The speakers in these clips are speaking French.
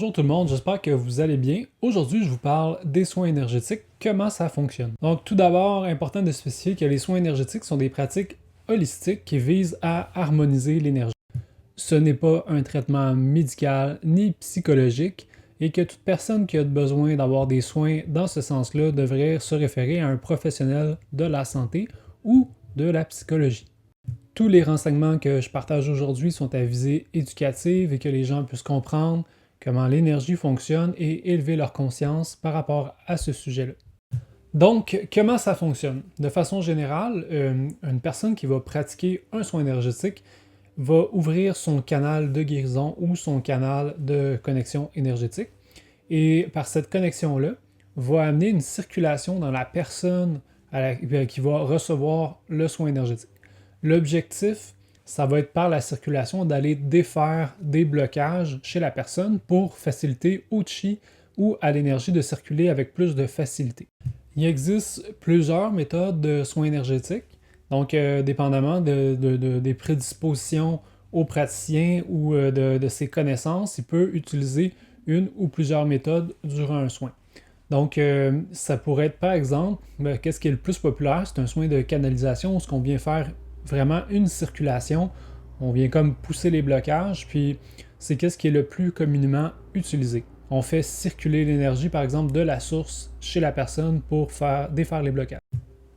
Bonjour tout le monde, j'espère que vous allez bien. Aujourd'hui, je vous parle des soins énergétiques, comment ça fonctionne. Donc tout d'abord, important de spécifier que les soins énergétiques sont des pratiques holistiques qui visent à harmoniser l'énergie. Ce n'est pas un traitement médical ni psychologique et que toute personne qui a besoin d'avoir des soins dans ce sens-là devrait se référer à un professionnel de la santé ou de la psychologie. Tous les renseignements que je partage aujourd'hui sont à visée éducative et que les gens puissent comprendre comment l'énergie fonctionne et élever leur conscience par rapport à ce sujet-là. Donc, comment ça fonctionne? De façon générale, une personne qui va pratiquer un soin énergétique va ouvrir son canal de guérison ou son canal de connexion énergétique et par cette connexion-là, va amener une circulation dans la personne qui va recevoir le soin énergétique. L'objectif, ça va être par la circulation d'aller défaire des blocages chez la personne pour faciliter au chi ou à l'énergie de circuler avec plus de facilité. Il existe plusieurs méthodes de soins énergétiques, donc dépendamment des prédispositions au praticien ou de ses connaissances, il peut utiliser une ou plusieurs méthodes durant un soin. Donc, ça pourrait être par exemple, qu'est-ce qui est le plus populaire, c'est un soin de canalisation où ce qu'on vient faire vraiment une circulation, on vient comme pousser les blocages, puis c'est qu'est-ce qui est le plus communément utilisé. On fait circuler l'énergie, par exemple, de la source chez la personne pour défaire les blocages.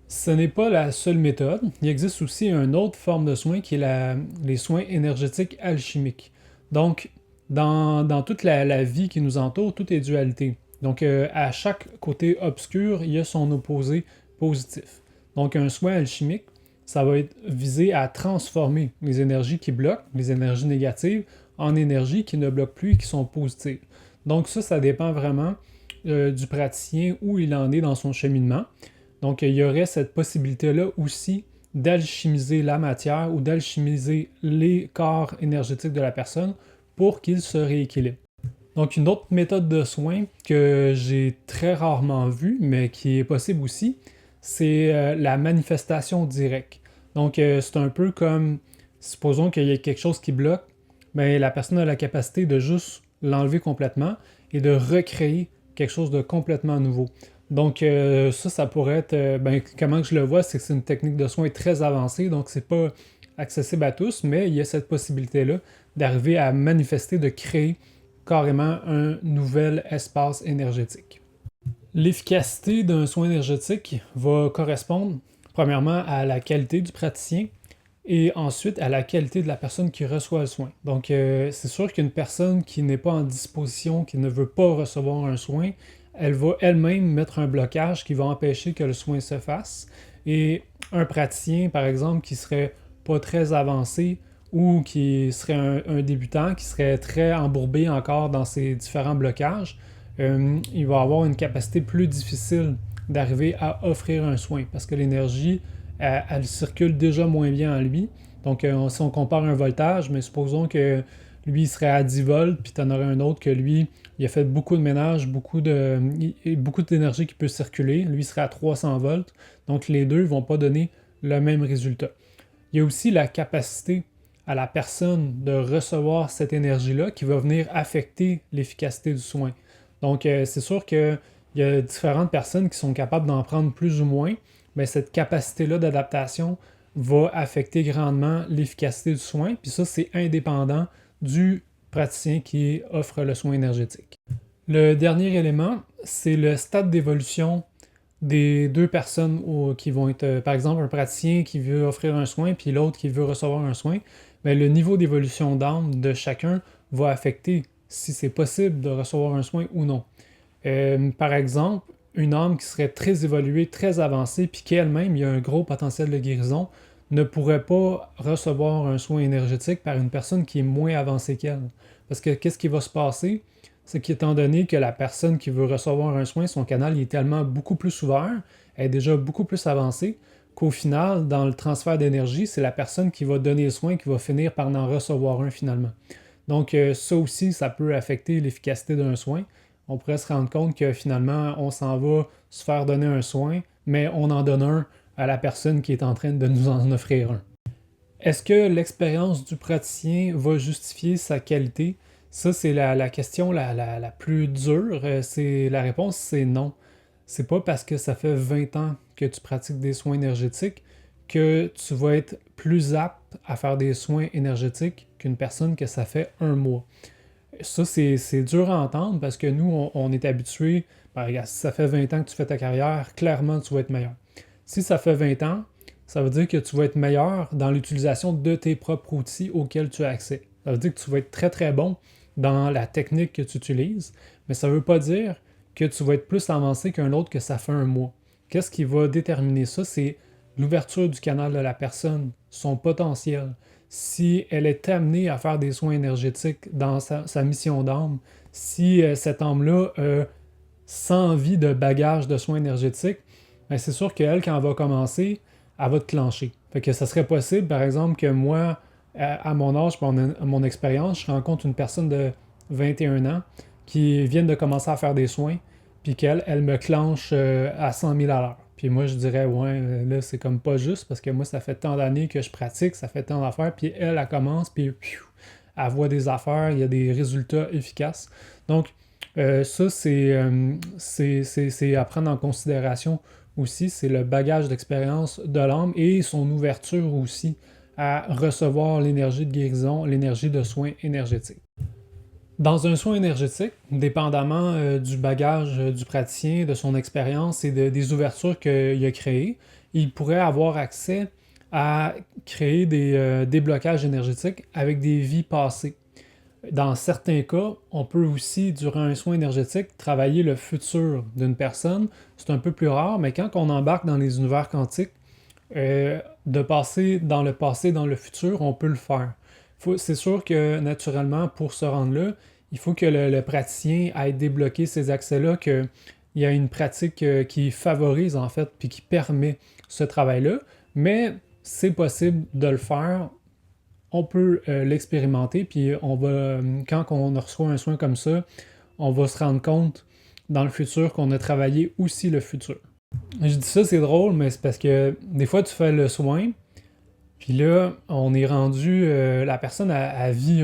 Ce n'est pas la seule méthode. Il existe aussi une autre forme de soin qui est les soins énergétiques alchimiques. Donc, dans toute la vie qui nous entoure, tout est dualité. Donc, à chaque côté obscur, il y a son opposé positif. Donc, un soin alchimique, ça va être visé à transformer les énergies qui bloquent, les énergies négatives, en énergies qui ne bloquent plus et qui sont positives. Donc, ça dépend vraiment du praticien où il en est dans son cheminement. Donc, il y aurait cette possibilité-là aussi d'alchimiser la matière ou d'alchimiser les corps énergétiques de la personne pour qu'ils se rééquilibrent. Donc, une autre méthode de soin que j'ai très rarement vue, mais qui est possible aussi, c'est la manifestation directe. Donc, c'est un peu comme, supposons qu'il y ait quelque chose qui bloque, mais la personne a la capacité de juste l'enlever complètement et de recréer quelque chose de complètement nouveau. Donc, ça pourrait être, comment je le vois, c'est que c'est une technique de soin très avancée, donc c'est pas accessible à tous, mais il y a cette possibilité-là d'arriver à manifester, de créer carrément un nouvel espace énergétique. L'efficacité d'un soin énergétique va correspondre premièrement à la qualité du praticien et ensuite à la qualité de la personne qui reçoit le soin. Donc, c'est sûr qu'une personne qui n'est pas en disposition, qui ne veut pas recevoir un soin, elle va elle-même mettre un blocage qui va empêcher que le soin se fasse. Et un praticien, par exemple, qui serait pas très avancé ou qui serait un débutant, qui serait très embourbé encore dans ses différents blocages, il va avoir une capacité plus difficile d'arriver à offrir un soin parce que l'énergie, elle circule déjà moins bien en lui. Donc, si on compare un voltage, mais supposons que lui, il serait à 10 volts, puis tu en aurais un autre que lui, il a fait beaucoup de ménage, beaucoup d'énergie qui peut circuler. Lui, il serait à 300 volts. Donc, les deux ne vont pas donner le même résultat. Il y a aussi la capacité à la personne de recevoir cette énergie-là qui va venir affecter l'efficacité du soin. Donc, c'est sûr qu'il y a différentes personnes qui sont capables d'en prendre plus ou moins, mais cette capacité-là d'adaptation va affecter grandement l'efficacité du soin, puis ça, c'est indépendant du praticien qui offre le soin énergétique. Le dernier élément, c'est le stade d'évolution des deux personnes qui vont être, par exemple, un praticien qui veut offrir un soin, puis l'autre qui veut recevoir un soin. Mais le niveau d'évolution d'âme de chacun va affecter si c'est possible de recevoir un soin ou non. Par exemple, une âme qui serait très évoluée, très avancée, puis qu'elle-même, il y a un gros potentiel de guérison, ne pourrait pas recevoir un soin énergétique par une personne qui est moins avancée qu'elle. Parce que qu'est-ce qui va se passer? C'est qu'étant donné que la personne qui veut recevoir un soin, son canal il est tellement beaucoup plus ouvert, elle est déjà beaucoup plus avancée, qu'au final, dans le transfert d'énergie, c'est la personne qui va donner le soin qui va finir par en recevoir un finalement. Donc ça aussi, ça peut affecter l'efficacité d'un soin. On pourrait se rendre compte que finalement, on s'en va se faire donner un soin, mais on en donne un à la personne qui est en train de nous en offrir un. Est-ce que l'expérience du praticien va justifier sa qualité? Ça, c'est la question la plus dure. La réponse, c'est non. C'est pas parce que ça fait 20 ans que tu pratiques des soins énergétiques que tu vas être plus apte à faire des soins énergétiques qu'une personne que ça fait un mois. Ça, c'est dur à entendre parce que nous, on est habitués, ben, regarde, si ça fait 20 ans que tu fais ta carrière, clairement, tu vas être meilleur. Si ça fait 20 ans, ça veut dire que tu vas être meilleur dans l'utilisation de tes propres outils auxquels tu as accès. Ça veut dire que tu vas être très très bon dans la technique que tu utilises, mais ça ne veut pas dire que tu vas être plus avancé qu'un autre que ça fait un mois. Qu'est-ce qui va déterminer ça? C'est l'ouverture du canal de la personne, son potentiel. Si elle est amenée à faire des soins énergétiques dans sa mission d'âme, si cette âme-là a sans envie de bagage de soins énergétiques, ben c'est sûr qu'elle, quand elle va commencer, elle va te clencher. Fait que ça serait possible, par exemple, que moi, à mon âge, à mon expérience, je rencontre une personne de 21 ans qui vient de commencer à faire des soins, puis qu'elle, elle me clenche à 100 000 à l'heure. Puis moi, je dirais, ouais, là, c'est comme pas juste, parce que moi, ça fait tant d'années que je pratique, ça fait tant d'affaires, puis elle commence, puis elle voit des affaires, il y a des résultats efficaces. Donc, ça, c'est à prendre en considération aussi, c'est le bagage d'expérience de l'âme et son ouverture aussi à recevoir l'énergie de guérison, l'énergie de soins énergétiques. Dans un soin énergétique, dépendamment du bagage du praticien, de son expérience et des ouvertures qu'il a créées, il pourrait avoir accès à créer des déblocages énergétiques avec des vies passées. Dans certains cas, on peut aussi, durant un soin énergétique, travailler le futur d'une personne. C'est un peu plus rare, mais quand on embarque dans les univers quantiques, de passer dans le passé, dans le futur, on peut le faire. C'est sûr que, naturellement, pour se rendre là, il faut que le praticien ait débloqué ces accès-là, qu'il y a une pratique qui favorise, en fait, puis qui permet ce travail-là. Mais c'est possible de le faire, on peut l'expérimenter, puis quand on reçoit un soin comme ça, on va se rendre compte dans le futur qu'on a travaillé aussi le futur. Je dis ça, c'est drôle, mais c'est parce que des fois, tu fais le soin, puis là, on est rendu, la personne a vit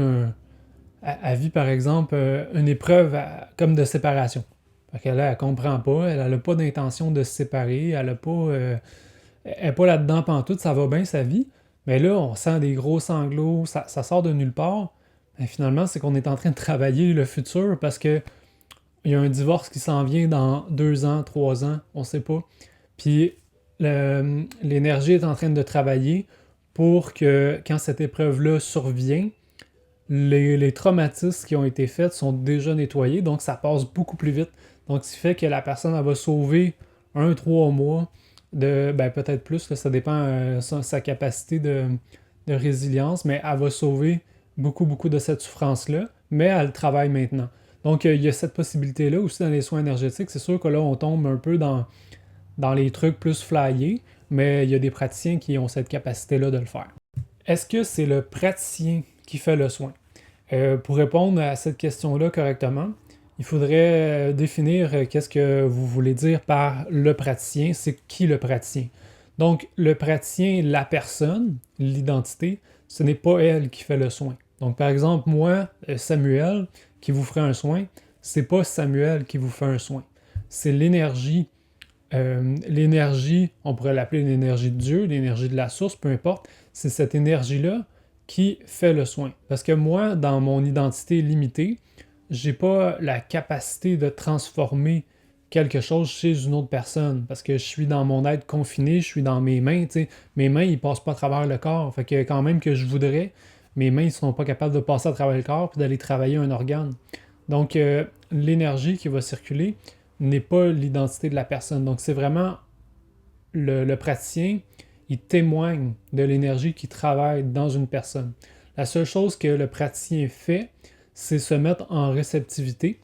par exemple une épreuve comme de séparation. Fait que là, elle comprend pas, elle n'a pas d'intention de se séparer, elle est pas là-dedans pantoute, ça va bien sa vie. Mais là, on sent des gros sanglots, ça sort de nulle part. Et finalement, c'est qu'on est en train de travailler le futur parce que il y a un divorce qui s'en vient dans 2 ans, 3 ans, on sait pas. Puis l'énergie est en train de travailler pour que quand cette épreuve-là survient, les traumatismes qui ont été faits sont déjà nettoyés, donc ça passe beaucoup plus vite. Donc, ce qui fait que la personne elle va sauver 1-3 mois ben peut-être plus, là, ça dépend sa capacité de résilience, mais elle va sauver beaucoup, beaucoup de cette souffrance-là, mais elle travaille maintenant. Donc, il y a cette possibilité-là aussi dans les soins énergétiques. C'est sûr que là, on tombe un peu dans les trucs plus flyés, mais il y a des praticiens qui ont cette capacité-là de le faire. Est-ce que c'est le praticien qui fait le soin? Pour répondre à cette question-là correctement, il faudrait définir qu'est-ce que vous voulez dire par le praticien. C'est qui le praticien? Donc, le praticien, la personne, l'identité, ce n'est pas elle qui fait le soin. Donc, par exemple, moi, Samuel, qui vous ferait un soin, c'est pas Samuel qui vous fait un soin. C'est l'énergie. L'énergie, on pourrait l'appeler l'énergie de Dieu, l'énergie de la source, peu importe. C'est cette énergie-là qui fait le soin. Parce que moi, dans mon identité limitée, j'ai pas la capacité de transformer quelque chose chez une autre personne. Parce que je suis dans mon être confiné, je suis dans mes mains, tu sais. Mes mains, ils passent pas à travers le corps. Fait que quand même que je voudrais, mes mains, ils sont pas capables de passer à travers le corps puis d'aller travailler un organe. Donc, l'énergie qui va circuler n'est pas l'identité de la personne. Donc, c'est vraiment le praticien, il témoigne de l'énergie qui travaille dans une personne. La seule chose que le praticien fait, c'est se mettre en réceptivité,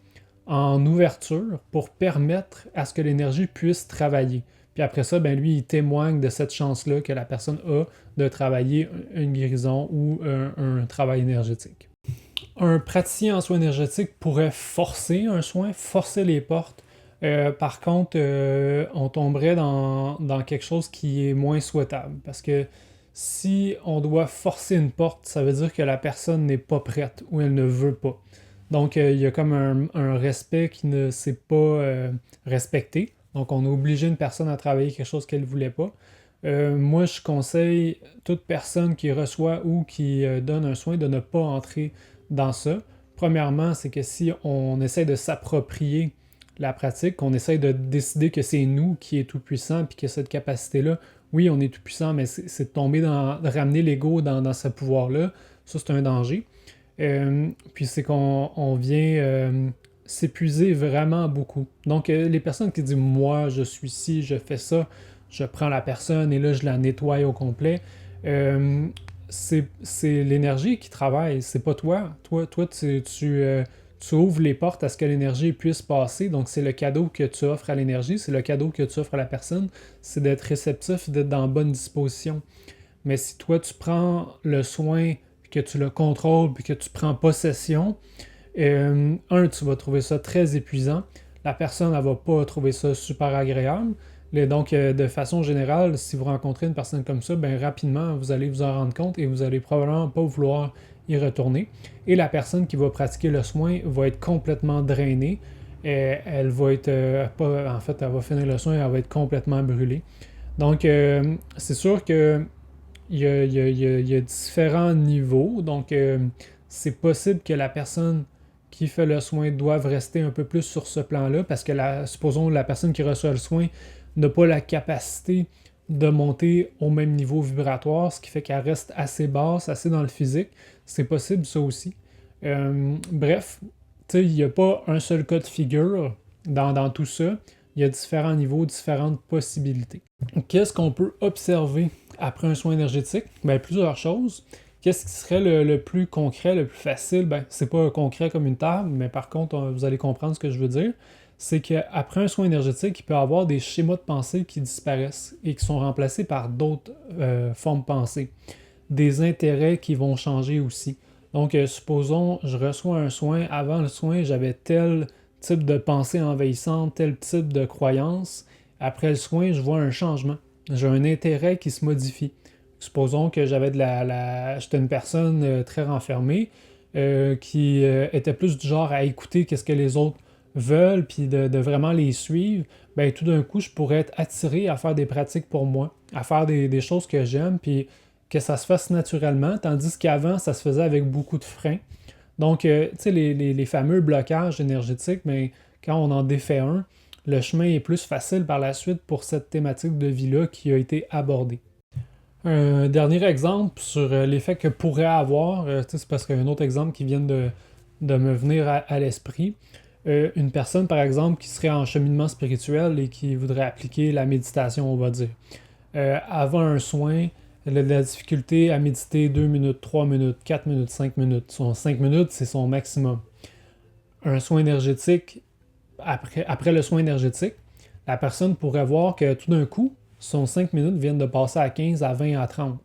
en ouverture pour permettre à ce que l'énergie puisse travailler. Puis après ça, ben lui, il témoigne de cette chance-là que la personne a de travailler une guérison ou un travail énergétique. Un praticien en soins énergétiques pourrait forcer un soin, forcer les portes. Par contre, on tomberait dans quelque chose qui est moins souhaitable. Parce que si on doit forcer une porte, ça veut dire que la personne n'est pas prête ou elle ne veut pas. Donc, il y a comme un respect qui ne s'est pas respecté. Donc, on a obligé une personne à travailler quelque chose qu'elle ne voulait pas. Moi, je conseille toute personne qui reçoit ou qui donne un soin de ne pas entrer dans ça. Premièrement, c'est que si on essaie de s'approprier la pratique, qu'on essaie de décider que c'est nous qui est tout puissant puis que cette capacité-là, oui, on est tout puissant, mais c'est de tomber de ramener l'ego dans ce pouvoir-là. Ça, c'est un danger. Puis c'est qu'on vient s'épuiser vraiment beaucoup. Donc, les personnes qui disent moi, je suis ci, je fais ça, je prends la personne et là, je la nettoie au complet. Euh, c'est l'énergie qui travaille, c'est pas toi. Toi tu ouvres les portes à ce que l'énergie puisse passer. Donc, c'est le cadeau que tu offres à l'énergie, c'est le cadeau que tu offres à la personne, c'est d'être réceptif, d'être dans bonne disposition. Mais si toi, tu prends le soin, que tu le contrôles, puis que tu prends possession, tu vas trouver ça très épuisant. La personne, elle va pas trouver ça super agréable. Donc, de façon générale, si vous rencontrez une personne comme ça, ben rapidement, vous allez vous en rendre compte et vous allez probablement pas vouloir y retourner. Et la personne qui va pratiquer le soin va être complètement drainée. Elle va être pas, en fait, elle va finir le soin, elle va être complètement brûlée. Donc, c'est sûr que il y a différents niveaux. Donc, c'est possible que la personne qui fait le soin doive rester un peu plus sur ce plan-là parce que, supposons, la personne qui reçoit le soin n'a pas la capacité de monter au même niveau vibratoire, ce qui fait qu'elle reste assez basse, assez dans le physique. C'est possible, ça aussi. Bref, tu sais, il n'y a pas un seul cas de figure dans tout ça. Il y a différents niveaux, différentes possibilités. Qu'est-ce qu'on peut observer après un soin énergétique? Ben, plusieurs choses. Qu'est-ce qui serait le plus concret, le plus facile? Ben, c'est pas concret comme une table, mais par contre, vous allez comprendre ce que je veux dire. C'est qu'après un soin énergétique, il peut y avoir des schémas de pensée qui disparaissent et qui sont remplacés par d'autres formes de pensée. Des intérêts qui vont changer aussi. Donc, supposons, je reçois un soin. Avant le soin, j'avais tel type de pensée envahissante, tel type de croyance. Après le soin, je vois un changement. J'ai un intérêt qui se modifie. Supposons que j'étais une personne très renfermée qui était plus du genre à écouter qu'est-ce que les autres veulent puis de vraiment les suivre. Ben tout d'un coup, je pourrais être attiré à faire des pratiques pour moi, à faire des choses que j'aime puis que ça se fasse naturellement, tandis qu'avant, ça se faisait avec beaucoup de freins. Donc, tu sais, les fameux blocages énergétiques, mais quand on en défait un, le chemin est plus facile par la suite pour cette thématique de vie-là qui a été abordée. Un dernier exemple sur l'effet que pourrait avoir, c'est parce qu'il y a un autre exemple qui vient de me venir à l'esprit. Une personne, par exemple, qui serait en cheminement spirituel et qui voudrait appliquer la méditation, on va dire. Avant un soin, elle a de la difficulté à méditer 2 minutes, 3 minutes, 4 minutes, 5 minutes. Son 5 minutes, c'est son maximum. Un soin énergétique, après le soin énergétique, la personne pourrait voir que tout d'un coup, son 5 minutes viennent de passer à 15, à 20, à 30.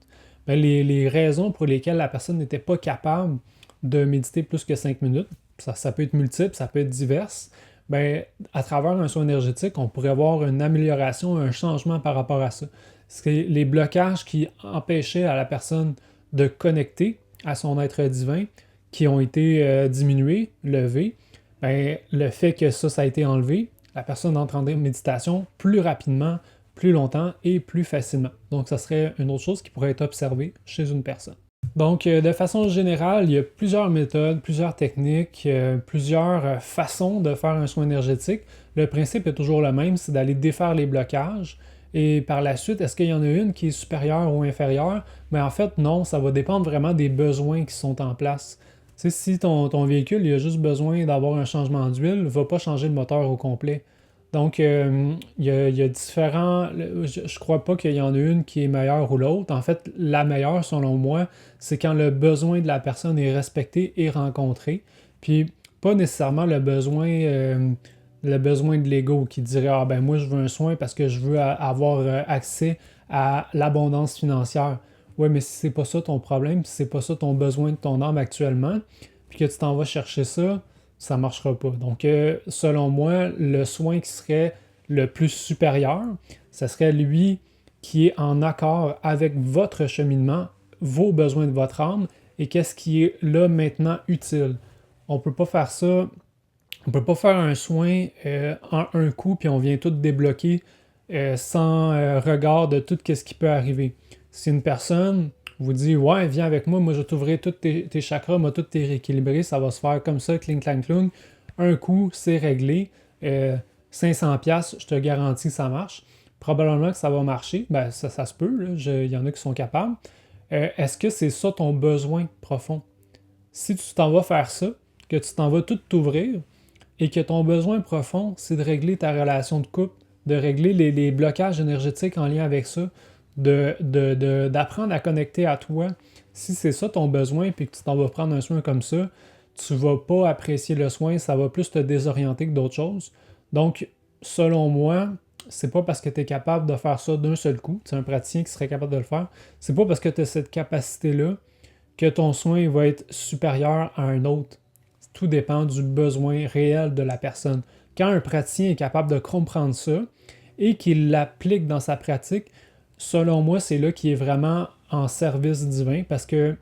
Ben, les raisons pour lesquelles la personne n'était pas capable de méditer plus que 5 minutes, ça peut être multiple, ça peut être diverse, ben, à travers un soin énergétique, on pourrait avoir une amélioration, un changement par rapport à ça. C'est les blocages qui empêchaient à la personne de connecter à son être divin, qui ont été diminués, levés, ben, le fait que ça a été enlevé, la personne entre en méditation plus rapidement, plus longtemps et plus facilement. Donc, ça serait une autre chose qui pourrait être observée chez une personne. Donc, de façon générale, il y a plusieurs méthodes, plusieurs techniques, plusieurs façons de faire un soin énergétique. Le principe est toujours le même, c'est d'aller défaire les blocages. Et par la suite, est-ce qu'il y en a une qui est supérieure ou inférieure? Mais en fait, non, ça va dépendre vraiment des besoins qui sont en place. Tu sais, si ton véhicule il a juste besoin d'avoir un changement d'huile, ne va pas changer le moteur au complet. Donc, il y a différents. Je ne crois pas qu'il y en a une qui est meilleure ou l'autre. En fait, la meilleure, selon moi, c'est quand le besoin de la personne est respecté et rencontré. Puis, pas nécessairement le besoin de l'ego qui dirait ah ben moi je veux un soin parce que je veux avoir accès à l'abondance financière. Ouais, mais si c'est pas ça ton problème, si c'est pas ça ton besoin de ton âme actuellement, puis que tu t'en vas chercher ça, ça marchera pas. Donc, selon moi, le soin qui serait le plus supérieur, ce serait lui qui est en accord avec votre cheminement, vos besoins de votre âme et qu'est-ce qui est là maintenant utile. On peut pas faire ça. On peut pas faire un soin en un coup, puis on vient tout débloquer sans regard de tout ce qui peut arriver. Si une personne vous dit « Ouais, viens avec moi, moi je vais t'ouvrir tous tes chakras, moi tout t'es rééquilibré, ça va se faire comme ça, cling clang clong. » Un coup, c'est réglé. 500$, je te garantis que ça marche. Probablement que ça va marcher. Ben, ça se peut, il y en a qui sont capables. Est-ce que c'est ça ton besoin profond? Si tu t'en vas faire ça, que tu t'en vas tout t'ouvrir, et que ton besoin profond, c'est de régler ta relation de couple, de régler les blocages énergétiques en lien avec ça, d'apprendre à connecter à toi. Si c'est ça ton besoin, puis que tu t'en vas prendre un soin comme ça, tu vas pas apprécier le soin, ça va plus te désorienter que d'autres choses. Donc, selon moi, c'est pas parce que tu es capable de faire ça d'un seul coup, c'est un praticien qui serait capable de le faire, c'est pas parce que tu as cette capacité-là que ton soin va être supérieur à un autre. Tout dépend du besoin réel de la personne. Quand un praticien est capable de comprendre ça et qu'il l'applique dans sa pratique, selon moi, c'est là qu'il est vraiment en service divin parce que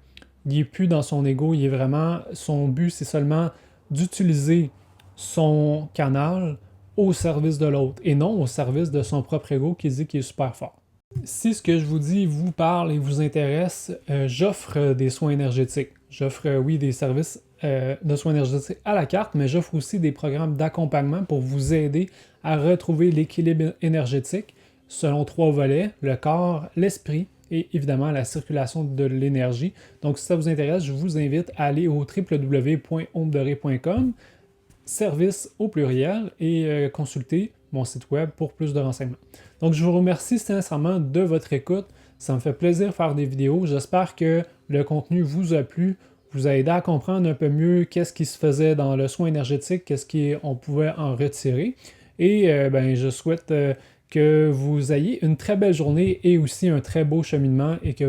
il n'est plus dans son ego, il est vraiment, son but, c'est seulement d'utiliser son canal au service de l'autre et non au service de son propre ego qui dit qu'il est super fort. Si ce que je vous dis vous parle et vous intéresse, j'offre des soins énergétiques. J'offre, oui, des services de soins énergétiques à la carte, mais j'offre aussi des programmes d'accompagnement pour vous aider à retrouver l'équilibre énergétique selon 3 volets, le corps, l'esprit et évidemment la circulation de l'énergie. Donc si ça vous intéresse, je vous invite à aller au www.omdoré.com, service au pluriel, et consulter mon site web pour plus de renseignements. Donc je vous remercie sincèrement de votre écoute. Ça me fait plaisir de faire des vidéos. J'espère que le contenu vous a plu, vous a aidé à comprendre un peu mieux qu'est-ce qui se faisait dans le soin énergétique, qu'est-ce qu'on pouvait en retirer. Et je souhaite que vous ayez une très belle journée et aussi un très beau cheminement et que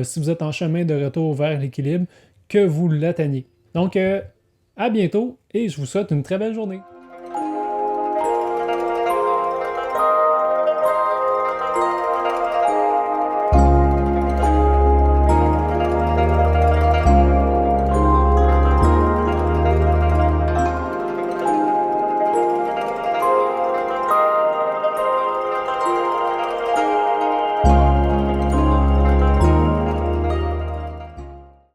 si vous êtes en chemin de retour vers l'équilibre, que vous l'atteigniez. Donc, à bientôt et je vous souhaite une très belle journée.